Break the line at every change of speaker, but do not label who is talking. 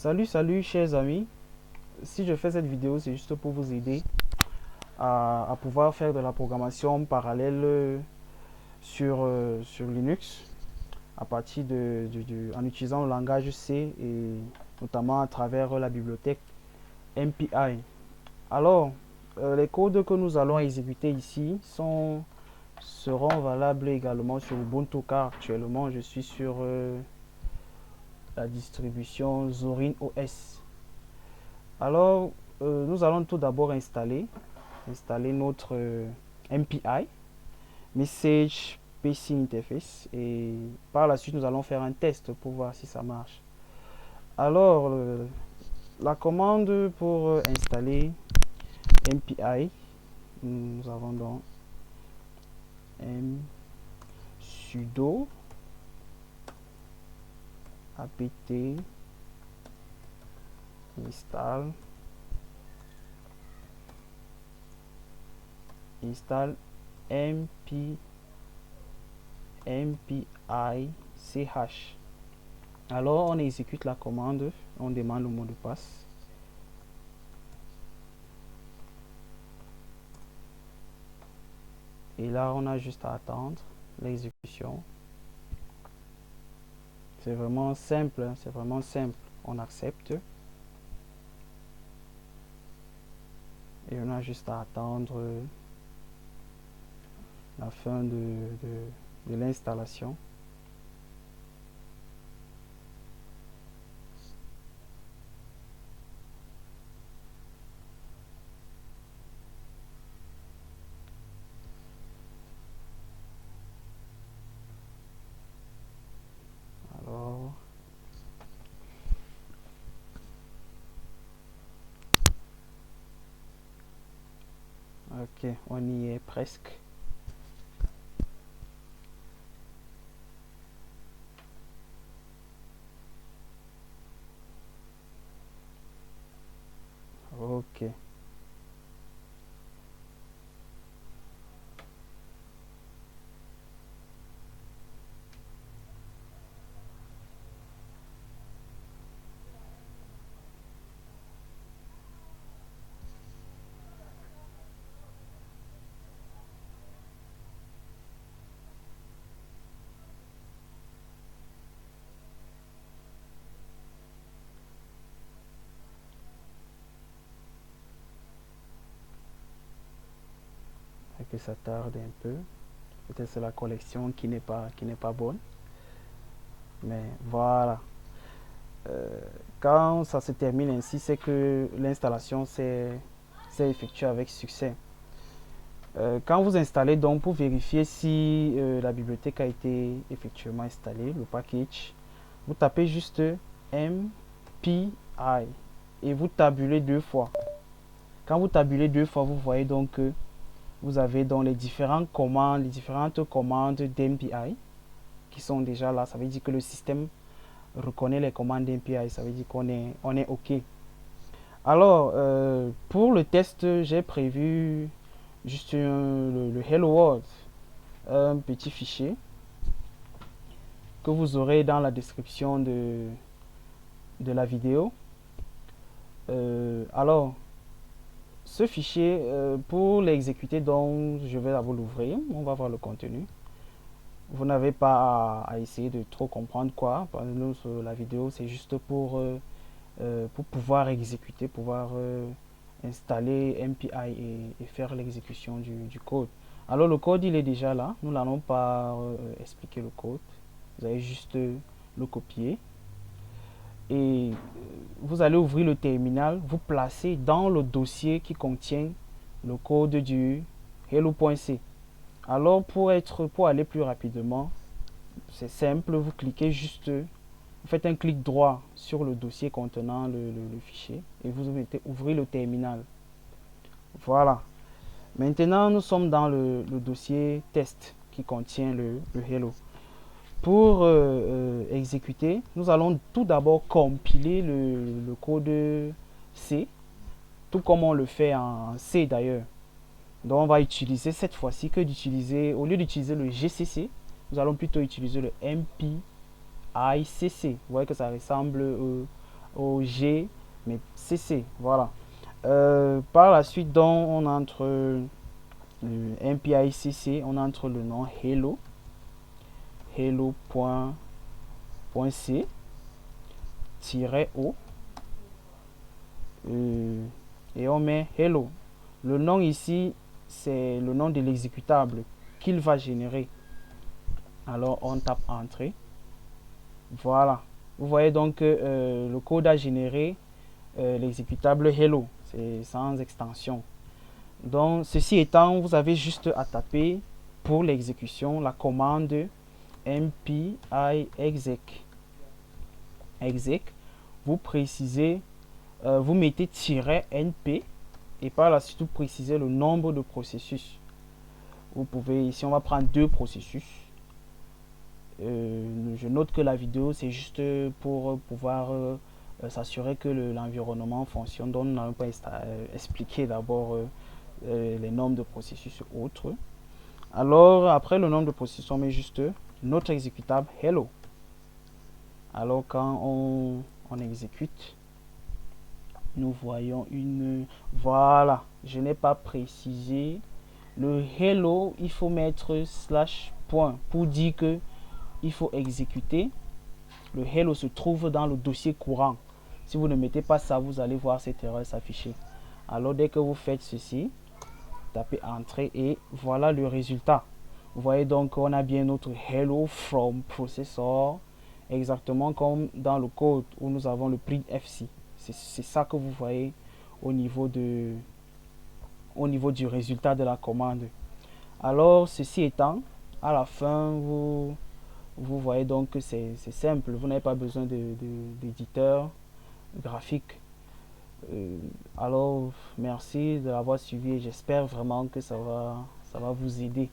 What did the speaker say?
Salut chers amis. Si je fais cette vidéo, c'est juste pour vous aider à pouvoir faire de la programmation parallèle sur Linux à partir en utilisant le langage C et notamment à travers la bibliothèque MPI. Alors, les codes que nous allons exécuter ici seront valables également sur Ubuntu car actuellement je suis sur la distribution Zorin OS. Alors, nous allons tout d'abord installer notre MPI, Message PC Interface, et par la suite, nous allons faire un test pour voir si ça marche. Alors, la commande pour installer MPI, nous avons donc sudo apt install MPI ch. Alors on exécute la commande, on demande le mot de passe. Et là on a juste à attendre l'exécution. C'est vraiment simple, hein, c'est vraiment simple. On accepte. Et on a juste à attendre la fin de l'installation. Alors, ok, on y est presque. Ok. Que ça tarde un peu. Peut-être c'est la collection qui n'est pas bonne. Mais voilà. Quand ça se termine ainsi, c'est que l'installation s'est effectuée avec succès. Quand vous installez donc pour vérifier si la bibliothèque a été effectivement installée, le package, vous tapez juste MPI et vous tabulez deux fois. Quand vous tabulez deux fois, vous voyez donc que vous avez donc les différentes commandes d'MPI qui sont déjà là. Ça veut dire que le système reconnaît les commandes d'MPI. Ça veut dire qu'on est OK. Alors, pour le test, j'ai prévu juste le Hello World, un petit fichier que vous aurez dans la description de la vidéo. Alors, ce fichier, pour l'exécuter, donc je vais d'abord l'ouvrir. On va voir le contenu. Vous n'avez pas à essayer de trop comprendre quoi. Nous, sur la vidéo, c'est juste pour pouvoir exécuter, pouvoir installer MPI et faire l'exécution du code. Alors le code il est déjà là, nous n'allons pas expliquer le code, vous allez juste le copier et vous allez ouvrir le terminal, vous placez dans le dossier qui contient le code du hello.c. Alors pour aller plus rapidement, c'est simple, vous cliquez juste, vous faites un clic droit sur le dossier contenant le fichier et vous mettez ouvrir le terminal. Voilà. Maintenant, nous sommes dans le dossier test qui contient le hello. Pour exécuter, nous allons tout d'abord compiler le code C, tout comme on le fait en C d'ailleurs. Donc on va utiliser cette fois-ci au lieu d'utiliser le GCC, nous allons plutôt utiliser le MPICC. Vous voyez que ça ressemble au G, mais CC, voilà. Par la suite, donc, on entre le MPICC, on entre le nom hello, hello.c, -o, et on met hello. Le nom ici, c'est le nom de l'exécutable qu'il va générer. Alors, on tape Entrée. Voilà. Vous voyez donc que le code a généré l'exécutable hello. C'est sans extension. Donc, ceci étant, vous avez juste à taper pour l'exécution la commande mpi exec. Exec. Vous précisez, vous mettez -np et par la suite vous précisez le nombre de processus. Vous pouvez, ici on va prendre 2 processus. Je note que la vidéo c'est juste pour pouvoir s'assurer que l'environnement fonctionne. Donc nous n'allons pas expliquer d'abord les nombres de processus autres. Alors après le nombre de processus on met juste notre exécutable hello. Alors quand on exécute, nous voyons une, voilà, je n'ai pas précisé le hello, il faut mettre slash point pour dire que il faut exécuter. Le hello se trouve dans le dossier courant. Si vous ne mettez pas ça, vous allez voir cette erreur s'afficher. Alors dès que vous faites ceci, tapez entrée et voilà le résultat. Vous voyez donc on a bien notre hello from processor, exactement comme dans le code où nous avons le printfc. C'est ça que vous voyez au niveau du résultat de la commande. Alors ceci étant, à la fin vous voyez donc que c'est simple, vous n'avez pas besoin d'éditeur graphique. Alors merci de l'avoir suivi et j'espère vraiment que ça va vous aider.